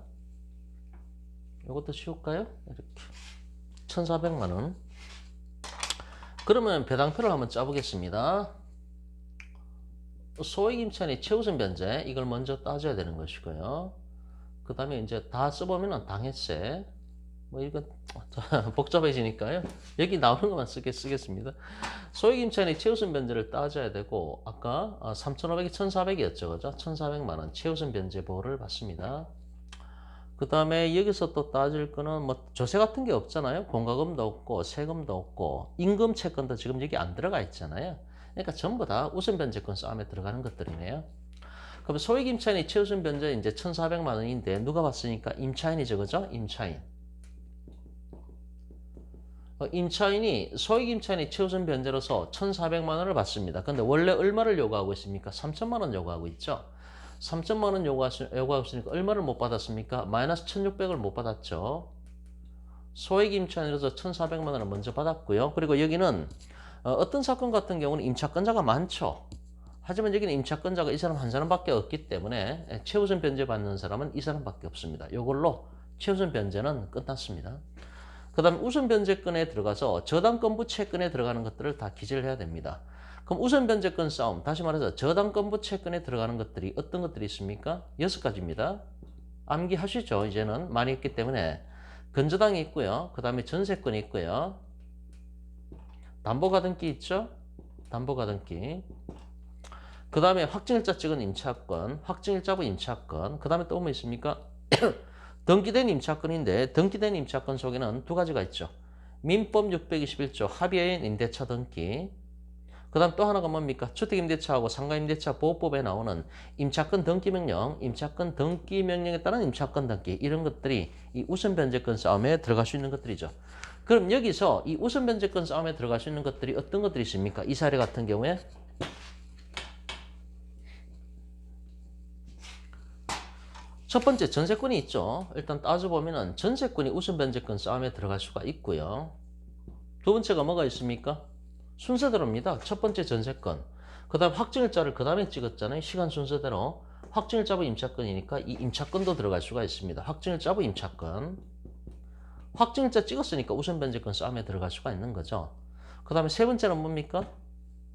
요것도 지울까요? 이렇게 1,400만 원. 그러면 배당표를 한번 짜보겠습니다. 소액 임차인의 최우선 변제 이걸 먼저 따져야 되는 것이고요. 그 다음에 이제 다 써보면 당해세 뭐 이거 복잡해지니까요. 여기 나오는 것만 쓰겠습니다. 소액 임차인의 최우선 변제를 따져야 되고 아까 3,500이 1,400이었죠. 그죠? 1,400만 원 최우선 변제 보호를 받습니다. 그 다음에 여기서 또 따질 거는 뭐 조세 같은 게 없잖아요. 공과금도 없고 세금도 없고 임금 채권도 지금 여기 안 들어가 있잖아요. 그러니까 전부 다 우선 변제권 싸움에 들어가는 것들이네요. 그럼 소액 임차인의 최우선 변제 이제 1,400만 원인데 누가 받으니까 임차인이죠. 그죠? 임차인. 임차인이 소액 임차인의 최우선 변제로서 1,400만 원을 받습니다. 근데 원래 얼마를 요구하고 있습니까? 3천만 원 요구하고 있죠. 3천만 원 요구하고 있으니까 얼마를 못 받았습니까? 마이너스 1,600을 못 받았죠. 소액 임차인으로서 1,400만 원을 먼저 받았고요. 그리고 여기는 어떤 사건 같은 경우는 임차권자가 많죠. 하지만 여기는 임차권자가 이 사람 한 사람밖에 없기 때문에 최우선 변제 받는 사람은 이 사람밖에 없습니다. 이걸로 최우선 변제는 끝났습니다. 그 다음 우선 변제권에 들어가서 저당권 부채권에 들어가는 것들을 다 기재를 해야 됩니다. 그럼 우선 변제권 싸움, 다시 말해서 저당권 부채권에 들어가는 것들이 어떤 것들이 있습니까? 6가지입니다. 암기하시죠. 이제는 많이 했기 때문에 건저당이 있고요. 그 다음에 전세권이 있고요. 담보가등기 있죠? 담보가등기. 그 다음에 확정일자 찍은 임차권, 확정일자부 임차권. 그 다음에 또 뭐 있습니까? 등기된 임차권인데 등기된 임차권 속에는 두 가지가 있죠. 민법 621조 합의인 임대차 등기. 그 다음 또 하나가 뭡니까? 주택임대차하고 상가임대차 보호법에 나오는 임차권 등기명령, 임차권 등기명령에 따른 임차권 등기 이런 것들이 이 우선변제권 싸움에 들어갈 수 있는 것들이죠. 그럼 여기서 이 우선변제권 싸움에 들어갈 수 있는 것들이 어떤 것들이 있습니까? 이 사례 같은 경우에 첫 번째 전세권이 있죠. 일단 따져보면 전세권이 우선변제권 싸움에 들어갈 수가 있고요. 두 번째가 뭐가 있습니까? 순서대로입니다. 첫 번째 전세권. 그 다음 확정일자를 그 다음에 찍었잖아요. 시간 순서대로. 확정일자부 임차권이니까 이 임차권도 들어갈 수가 있습니다. 확정일자부 임차권. 확정일자 찍었으니까 우선변제권 싸움에 들어갈 수가 있는 거죠. 그 다음에 세 번째는 뭡니까?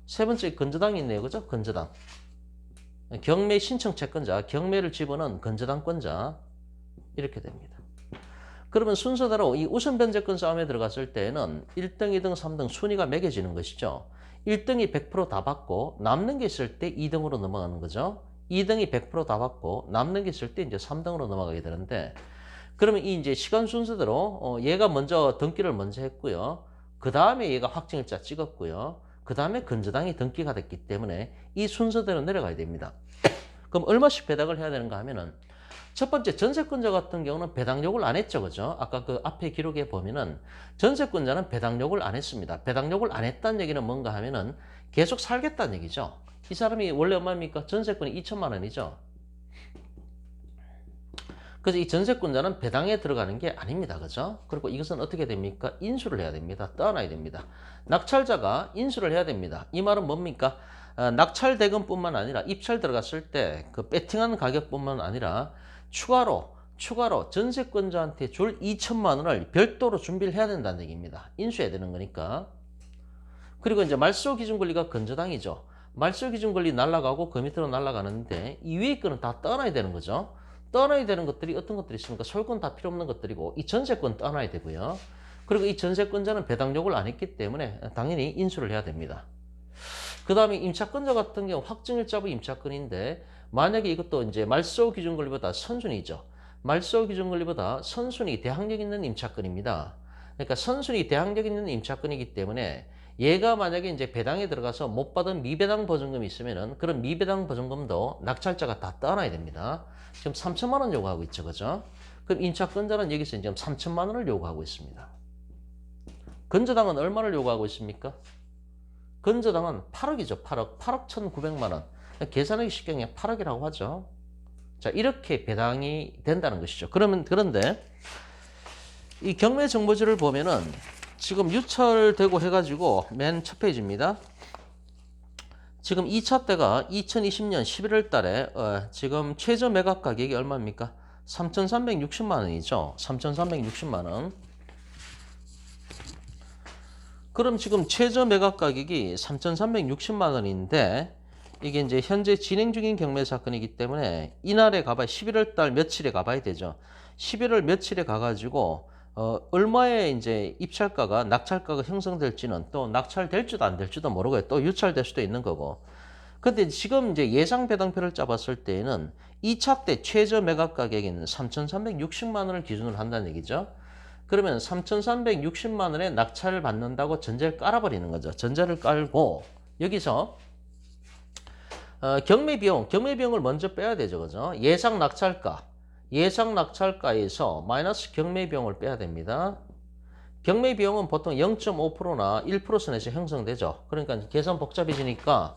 세 번째 건저당이 있네요. 그죠? 건저당. 경매 신청 채권자, 경매를 집어넣은 건저당권자 이렇게 됩니다. 그러면 순서대로 이 우선변제권 싸움에 들어갔을 때는 1등, 2등, 3등 순위가 매겨지는 것이죠. 1등이 100% 다 받고 남는 게 있을 때 2등으로 넘어가는 거죠. 2등이 100% 다 받고 남는 게 있을 때 이제 3등으로 넘어가게 되는데 그러면 이 이제 시간 순서대로 얘가 먼저 등기를 먼저 했고요. 그 다음에 얘가 확정일자 찍었고요. 그 다음에 건저당이 등기가 됐기 때문에 이 순서대로 내려가야 됩니다. 그럼 얼마씩 배당을 해야 되는가 하면은 첫 번째 전세권자 같은 경우는 배당 요구를 안 했죠. 그죠? 아까 그 앞에 기록에 보면은 전세권자는 배당 요구를 안 했습니다. 배당 요구를 안 했다는 얘기는 뭔가 하면은 계속 살겠다는 얘기죠. 이 사람이 원래 얼마입니까? 전세권이 2천만 원이죠. 그래서 이 전세권자는 배당에 들어가는 게 아닙니다. 그죠? 그리고 이것은 어떻게 됩니까? 인수를 해야 됩니다. 떠나야 됩니다. 낙찰자가 인수를 해야 됩니다. 이 말은 뭡니까? 낙찰 대금뿐만 아니라 입찰 들어갔을 때 그 배팅한 가격뿐만 아니라 추가로 추가로 전세권자한테 줄 2천만 원을 별도로 준비를 해야 된다는 얘기입니다. 인수해야 되는 거니까. 그리고 이제 말소 기준 권리가 건저당이죠. 말소 기준 권리 날라가고 그 밑으로 날라가는데 이 위에 거는 다 떠나야 되는 거죠. 떠나야 되는 것들이 어떤 것들이 있습니까? 소유권 다 필요 없는 것들이고 이 전세권 떠나야 되고요. 그리고 이 전세권자는 배당 요구를 안 했기 때문에 당연히 인수를 해야 됩니다. 그 다음에 임차권자 같은 경우 확정일자부 임차권인데 만약에 이것도 이제 말소 기준 권리보다 선순위죠. 말소 기준 권리보다 선순위 대항력 있는 임차권입니다. 그러니까 선순위 대항력 있는 임차권이기 때문에 얘가 만약에 이제 배당에 들어가서 못 받은 미배당 보증금이 있으면은 그런 미배당 보증금도 낙찰자가 다 떠나야 됩니다. 지금 3천만 원 요구하고 있죠, 그죠? 그럼 임차권자는 여기서 지금 3천만 원을 요구하고 있습니다. 건저당은 얼마를 요구하고 있습니까? 건저당은 8억이죠. 8억. 8억 1,900만 원. 계산하기 쉽게 그냥 8억이라고 하죠. 자, 이렇게 배당이 된다는 것이죠. 그런데 이 경매 정보지를 보면은 지금 유찰되고 해가지고 맨 첫 페이지입니다. 지금 2차 때가 2020년 11월 달에 지금 최저 매각 가격이 얼마입니까? 3,360만 원이죠. 3,360만 원. 그럼 지금 최저 매각 가격이 3,360만 원인데 이게 이제 현재 진행 중인 경매 사건이기 때문에 이날에 가봐야 11월 달 며칠에 가봐야 되죠. 11월 며칠에 가가지고 얼마에 이제 입찰가가 낙찰가가 형성될지는 또 낙찰될지도 안 될지도 모르고요. 또 유찰될 수도 있는 거고. 근데 지금 이제 예상 배당표를 짜봤을 때에는 2차 때 최저 매각 가격인 3,360만 원을 기준으로 한다는 얘기죠. 그러면 3,360만 원에 낙찰을 받는다고 전제를 깔아버리는 거죠. 전제를 깔고 여기서 경매비용을 먼저 빼야 되죠. 그죠? 예상 낙찰가에서 마이너스 경매비용을 빼야 됩니다. 경매비용은 보통 0.5%나 1% 선에서 형성되죠. 그러니까 계산 복잡해지니까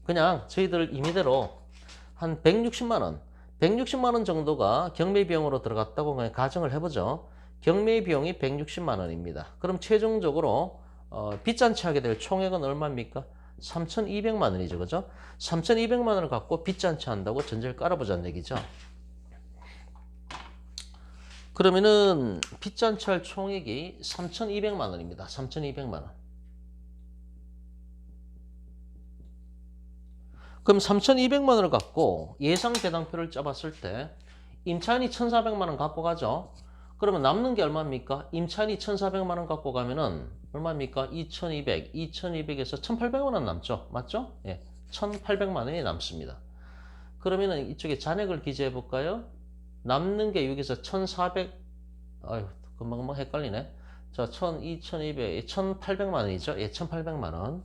그냥 저희들 임의대로 한 160만 원, 160만 원 정도가 경매비용으로 들어갔다고 그냥 가정을 해보죠. 경매비용이 160만 원입니다. 그럼 최종적으로 빚잔치 하게 될 총액은 얼마입니까? 3,200만 원이죠. 그죠? 3,200만 원을 갖고 빚잔치 한다고 전제를 깔아보자는 얘기죠. 그러면은 빚잔치 할 총액이 3,200만 원입니다. 3,200만 원. 그럼 3,200만 원을 갖고 예상 배당표를 짜봤을 때 임차인이 1,400만 원 갖고 가죠. 그러면 남는 게 얼마입니까? 임차인이 1,400만 원 갖고 가면은 얼마입니까? 2,200, 2,200에서 1,800만 원 남죠. 맞죠? 예. 1,800만 원이 남습니다. 그러면은 이쪽에 잔액을 기재해 볼까요? 남는 게 여기서 1,400, 아유, 금방 헷갈리네. 자, 1,000, 2,200, 1,800만 원이죠. 예, 1,800만 원.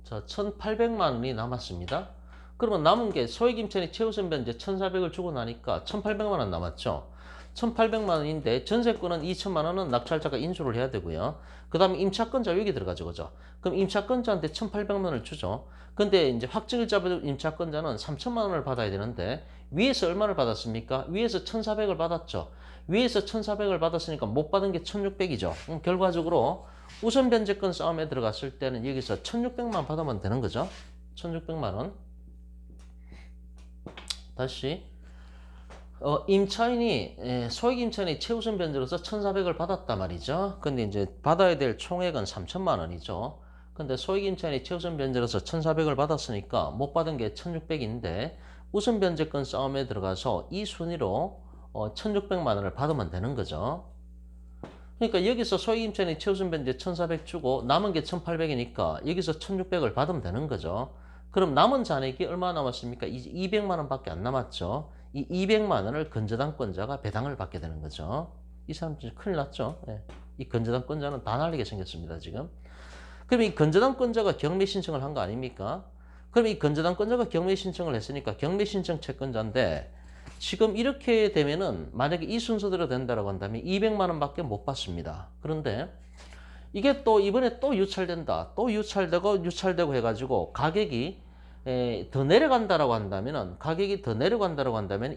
자, 1,800만 원이 남았습니다. 그러면 남은 게 소액임차인이 최우선 변제 1,400을 주고 나니까 1,800만 원 남았죠. 1,800만 원인데 전세권은 2천만 원은 낙찰자가 인수를 해야 되고요. 그 다음에 임차권자 여기 들어가죠. 그죠? 그럼 임차권자한테 1,800만 원을 주죠. 근데 이제 확정일자 임차권자는 3천만 원을 받아야 되는데 위에서 얼마를 받았습니까? 위에서 1,400을 받았죠. 위에서 1,400을 받았으니까 못 받은 게 1,600이죠. 결과적으로 우선 변제권 싸움에 들어갔을 때는 여기서 1,600만 받으면 되는 거죠. 1,600만 원. 다시 임차인이 소액 임차인이 최우선 변제로서 1,400을 받았단 말이죠. 근데 이제 받아야 될 총액은 3천만 원이죠. 근데 소액 임차인이 최우선 변제로서 1,400을 받았으니까 못 받은 게 1,600인데 우선 변제권 싸움에 들어가서 이 순위로 1,600만 원을 받으면 되는 거죠. 그러니까 여기서 소액 임차인이 최우선 변제 1,400 주고 남은 게 1,800이니까 여기서 1,600을 받으면 되는 거죠. 그럼 남은 잔액이 얼마 남았습니까? 이제 200만 원밖에 안 남았죠. 이 200만 원을 건저당권자가 배당을 받게 되는 거죠. 이 사람 진짜 큰일 났죠. 예. 이 건저당권자는 다 날리게 생겼습니다, 지금. 그럼 이 건저당권자가 경매 신청을 한 거 아닙니까? 그럼 이 건저당권자가 경매 신청을 했으니까 경매 신청 채권자인데 지금 이렇게 되면은 만약에 이 순서대로 된다고 한다면 200만 원밖에 못 받습니다. 그런데 이게 또 이번에 또 유찰된다. 또 유찰되고 해가지고 가격이 더 내려간다라고 한다면은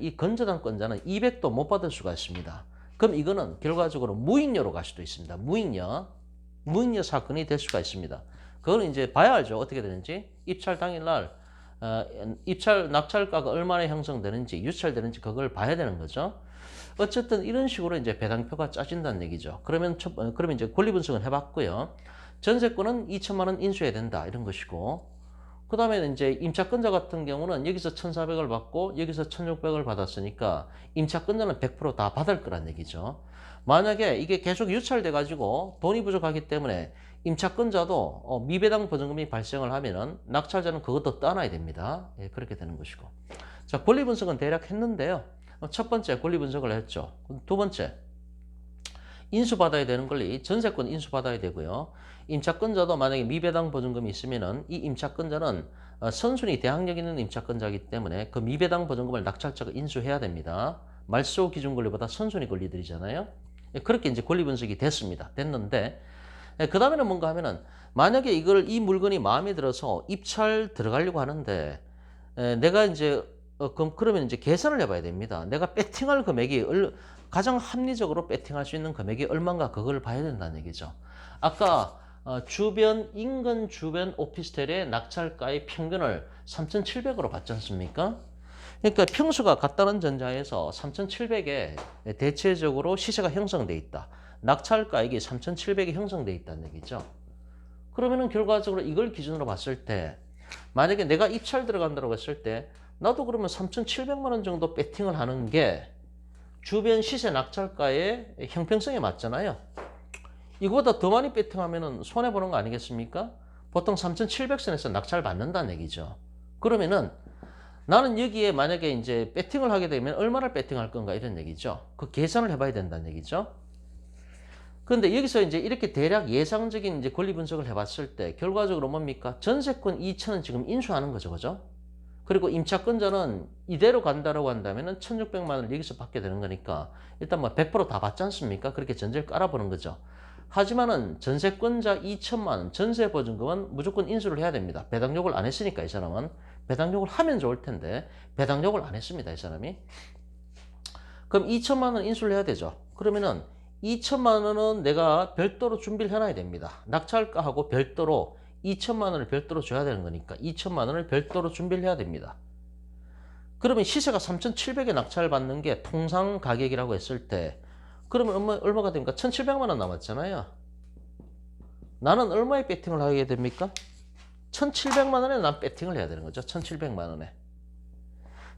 이 건저당권자는 200도 못 받을 수가 있습니다. 그럼 이거는 결과적으로 무익료로 갈 수도 있습니다. 무익료 사건이 될 수가 있습니다. 그거는 이제 봐야 알죠. 어떻게 되는지. 입찰 당일날 낙찰가가 얼마나 형성되는지, 유찰되는지 그걸 봐야 되는 거죠. 어쨌든 이런 식으로 이제 배당표가 짜진다는 얘기죠. 그러면 이제 권리 분석은 해봤고요. 전세권은 2천만 원 인수해야 된다 이런 것이고, 그 다음에 이제 임차권자 같은 경우는 여기서 1,400을 받고 여기서 1,600을 받았으니까 임차권자는 100% 다 받을 거란 얘기죠. 만약에 이게 계속 유찰돼 가지고 돈이 부족하기 때문에 임차권자도 미배당 보증금이 발생을 하면은 낙찰자는 그것도 떠나야 됩니다. 예, 그렇게 되는 것이고. 자, 권리 분석은 대략 했는데요. 첫 번째 권리 분석을 했죠. 두 번째, 인수받아야 되는 권리, 전세권 인수받아야 되고요. 임차권자도 만약에 미배당 보증금이 있으면은 이 임차권자는 선순위 대항력 있는 임차권자이기 때문에 그 미배당 보증금을 낙찰자가 인수해야 됩니다. 말소 기준 권리보다 선순위 권리들이잖아요. 그렇게 이제 권리 분석이 됐는데, 그 다음에는 뭔가 하면은 만약에 이 물건이 마음에 들어서 입찰 들어가려고 하는데, 내가 이제 그러면 이제 계산을 해봐야 됩니다. 내가 배팅할 금액이 가장 합리적으로 배팅할 수 있는 금액이 얼마인가 그걸 봐야 된다는 얘기죠. 아까 인근 주변 오피스텔의 낙찰가의 평균을 3,700으로 봤지 않습니까? 그러니까 평수가 같다는 전자에서 3,700에 대체적으로 시세가 형성돼 있다. 낙찰가액이 3,700이 형성돼 있다는 얘기죠. 그러면은 결과적으로 이걸 기준으로 봤을 때 만약에 내가 입찰 들어간다고 했을 때 나도 그러면 3,700만 원 정도 배팅을 하는 게 주변 시세 낙찰가의 형평성에 맞잖아요. 이거보다 더 많이 배팅하면 손해보는 거 아니겠습니까? 보통 3,700선에서 낙찰 받는다는 얘기죠. 그러면은 나는 여기에 만약에 이제 배팅을 하게 되면 얼마를 배팅할 건가 이런 얘기죠. 그 계산을 해봐야 된다는 얘기죠. 그런데 여기서 이제 이렇게 대략 예상적인 이제 권리 분석을 해봤을 때 결과적으로 뭡니까? 전세권 2천은 지금 인수하는 거죠, 그죠? 그리고 임차권자는 이대로 간다라고 한다면은 1,600만 원을 여기서 받게 되는 거니까 일단 뭐 100%다 받지 않습니까? 그렇게 전제를 깔아보는 거죠. 하지만은 전세권자 2천만 원 전세 보증금은 무조건 인수를 해야 됩니다. 배당 요구를 안 했으니까 이 사람은 배당 요구를 하면 좋을 텐데 배당 요구를 안 했습니다, 이 사람이. 그럼 2천만 원 인수를 해야 되죠. 그러면은 2천만 원은 내가 별도로 준비를 해놔야 됩니다. 낙찰가하고 별도로 2천만 원을 별도로 줘야 되는 거니까 2천만 원을 별도로 준비를 해야 됩니다. 그러면 시세가 3,700에 낙찰받는 게 통상 가격이라고 했을 때 그러면 얼마가 됩니까? 1,700만 원 남았잖아요. 나는 얼마에 배팅을 하게 됩니까? 1,700만 원에 난 배팅을 해야 되는 거죠. 1,700만 원에.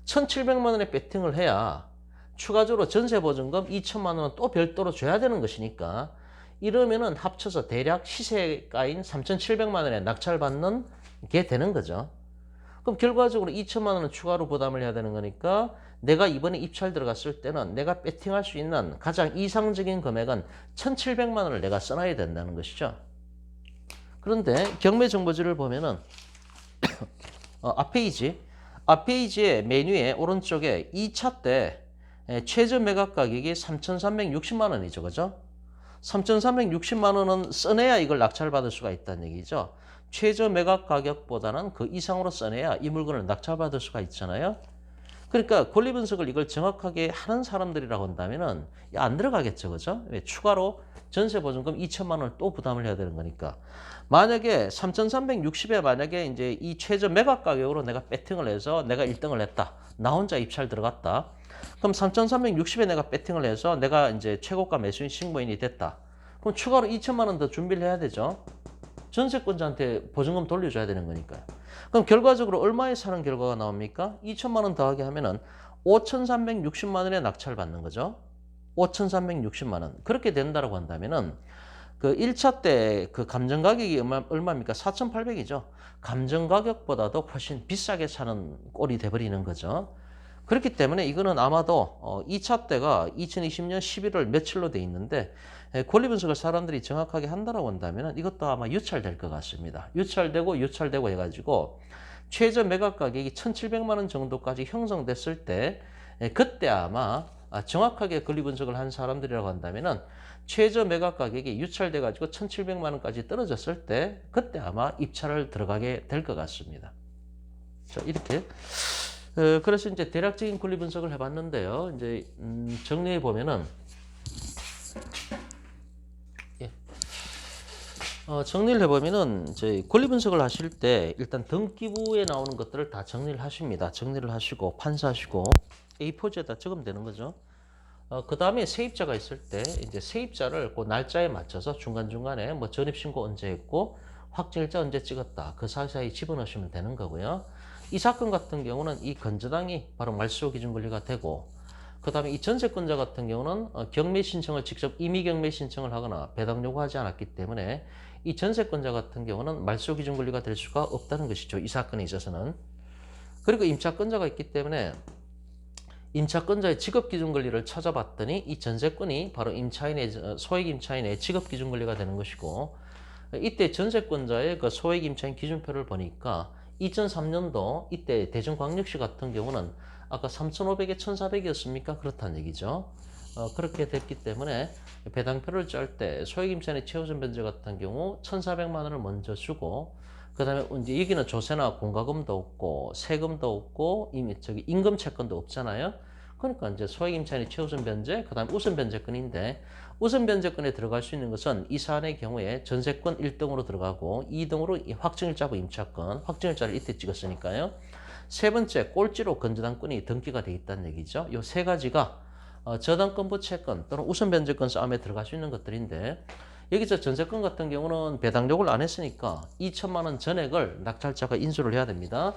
1,700만 원에 배팅을 해야 추가적으로 전세보증금 2천만 원은 또 별도로 줘야 되는 것이니까 이러면은 합쳐서 대략 시세가인 3,700만 원에 낙찰받는 게 되는 거죠. 그럼 결과적으로 2천만 원은 추가로 부담을 해야 되는 거니까 내가 이번에 입찰 들어갔을 때는 내가 배팅할 수 있는 가장 이상적인 금액은 1,700만 원을 내가 써놔야 된다는 것이죠. 그런데 경매정보지를 보면은 앞페이지의 메뉴의 오른쪽에 2차 때 최저 매각 가격이 3,360만 원이죠. 그죠? 3,360만 원은 써내야 이걸 낙찰받을 수가 있다는 얘기죠. 최저 매각 가격보다는 그 이상으로 써내야 이 물건을 낙찰받을 수가 있잖아요. 그러니까 권리 분석을 이걸 정확하게 하는 사람들이라고 한다면은 안 들어가겠죠. 그죠? 왜? 추가로 전세 보증금 2천만 원을 또 부담을 해야 되는 거니까. 만약에 3,360에 만약에 이제 이 최저 매각 가격으로 내가 배팅을 해서 내가 1등을 했다. 나 혼자 입찰 들어갔다. 그럼 3,360에 내가 배팅을 해서 내가 이제 최고가 매수인 신고인이 됐다. 그럼 추가로 2천만 원 더 준비를 해야 되죠. 전세권자한테 보증금 돌려줘야 되는 거니까요. 그럼 결과적으로 얼마에 사는 결과가 나옵니까? 2천만 원 더하게 하면은 5,360만 원에 낙찰받는 거죠. 5,360만 원. 그렇게 된다고 한다면은 그 1차 때 그 감정 가격이 얼마입니까? 4,800이죠. 감정 가격보다도 훨씬 비싸게 사는 꼴이 돼버리는 거죠. 그렇기 때문에 이거는 아마도 2차 때가 2020년 11월 며칠로 돼 있는데 권리 분석을 사람들이 정확하게 한다고 한다면 이것도 아마 유찰될 것 같습니다. 유찰되고 해가지고 최저 매각 가격이 1,700만 원 정도까지 형성됐을 때 그때 아마 정확하게 권리 분석을 한 사람들이라고 한다면은 최저 매각 가격이 유찰돼 가지고 1,700만 원까지 떨어졌을 때 그때 아마 입찰을 들어가게 될 것 같습니다. 자, 이렇게 그래서 이제 대략적인 권리 분석을 해봤는데요. 이제 정리해 보면은 정리를 해보면은 이제 권리 분석을 하실 때 일단 등기부에 나오는 것들을 다 정리를 하십니다. 정리를 하시고 판사하시고 A4지에다 적으면 되는 거죠. 그 다음에 세입자가 있을 때 이제 세입자를 그 날짜에 맞춰서 중간중간에 뭐 전입신고 언제 했고 확정일자 언제 찍었다. 그 사이사이 집어넣으시면 되는 거고요. 이 사건 같은 경우는 이 건저당이 바로 말소 기준 권리가 되고 그 다음에 이 전세권자 같은 경우는 경매 신청을 직접 임의 경매 신청을 하거나 배당 요구하지 않았기 때문에 이 전세권자 같은 경우는 말소 기준 권리가 될 수가 없다는 것이죠. 이 사건에 있어서는. 그리고 임차권자가 있기 때문에 임차권자의 직업기준 권리를 찾아봤더니 이 전세권이 바로 임차인의 소액 임차인의 직업기준 권리가 되는 것이고 이때 전세권자의 그 소액 임차인 기준표를 보니까 2003년도 이때 대전광역시 같은 경우는 아까 3,500에 1,400이었습니까? 그렇다는 얘기죠. 그렇게 됐기 때문에 배당표를 짤 때 소액 임차인의 최우선 변제 같은 경우 1,400만 원을 먼저 주고 그 다음에 이제 여기는 조세나 공과금도 없고 세금도 없고 임금 채권도 없잖아요. 그러니까 이제 소액 임차인의 최우선 변제, 그 다음 우선 변제권인데 우선 변제권에 들어갈 수 있는 것은 이 사안의 경우에 전세권 1등으로 들어가고 2등으로 확정일자부 임차권, 확정일자를 이때 찍었으니까요. 세 번째 꼴찌로 건저당권이 등기가 돼 있다는 얘기죠. 이 세 가지가 저당권부 채권 또는 우선 변제권 싸움에 들어갈 수 있는 것들인데 여기서 전세권 같은 경우는 배당 요구를 안 했으니까 2천만 원 전액을 낙찰자가 인수를 해야 됩니다.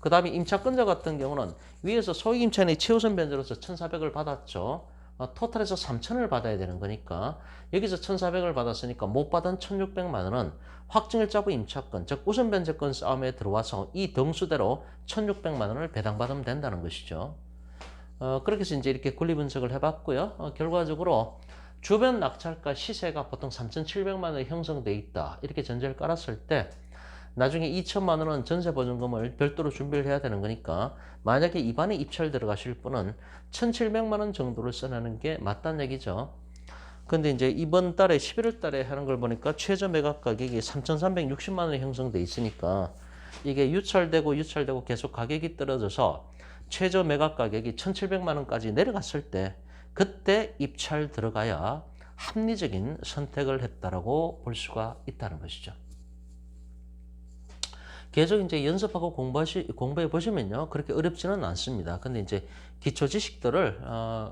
그 다음에 임차권자 같은 경우는 위에서 소액 임차인의 최우선 변제로서 1,400을 받았죠. 토탈에서 3,000을 받아야 되는 거니까 여기서 1,400을 받았으니까 못 받은 1,600만 원은 확정일자부 임차권, 즉 우선 변제권 싸움에 들어와서 이 등수대로 1,600만 원을 배당받으면 된다는 것이죠. 그렇게 해서 이제 이렇게 권리 분석을 해봤고요. 결과적으로 주변 낙찰가 시세가 보통 3,700만 원에 형성돼 있다. 이렇게 전제를 깔았을 때 나중에 2천만 원은 전세보증금을 별도로 준비를 해야 되는 거니까 만약에 입안에 입찰 들어가실 분은 1,700만 원 정도를 써내는 게 맞다는 얘기죠. 근데 이제 이번 달에 11월 달에 하는 걸 보니까 최저 매각 가격이 3,360만 원에 형성돼 있으니까 이게 유찰되고 계속 가격이 떨어져서 최저 매각 가격이 1,700만 원까지 내려갔을 때 그때 입찰 들어가야 합리적인 선택을 했다라고 볼 수가 있다는 것이죠. 계속 이제 연습하고 공부해 보시면요. 그렇게 어렵지는 않습니다. 근데 이제 기초 지식들을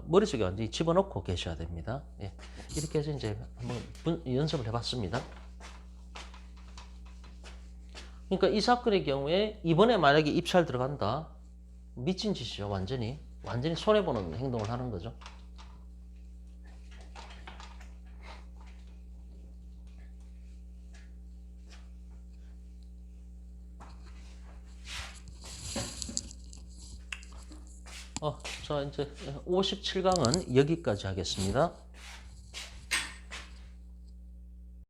머릿속에 완전히 집어넣고 계셔야 됩니다. 예. 이렇게 해서 이제 한번 연습을 해봤습니다. 그러니까 이 사건의 경우에 이번에 만약에 입찰 들어간다. 미친 짓이죠. 완전히 손해보는 행동을 하는 거죠. 자, 이제 57강은 여기까지 하겠습니다.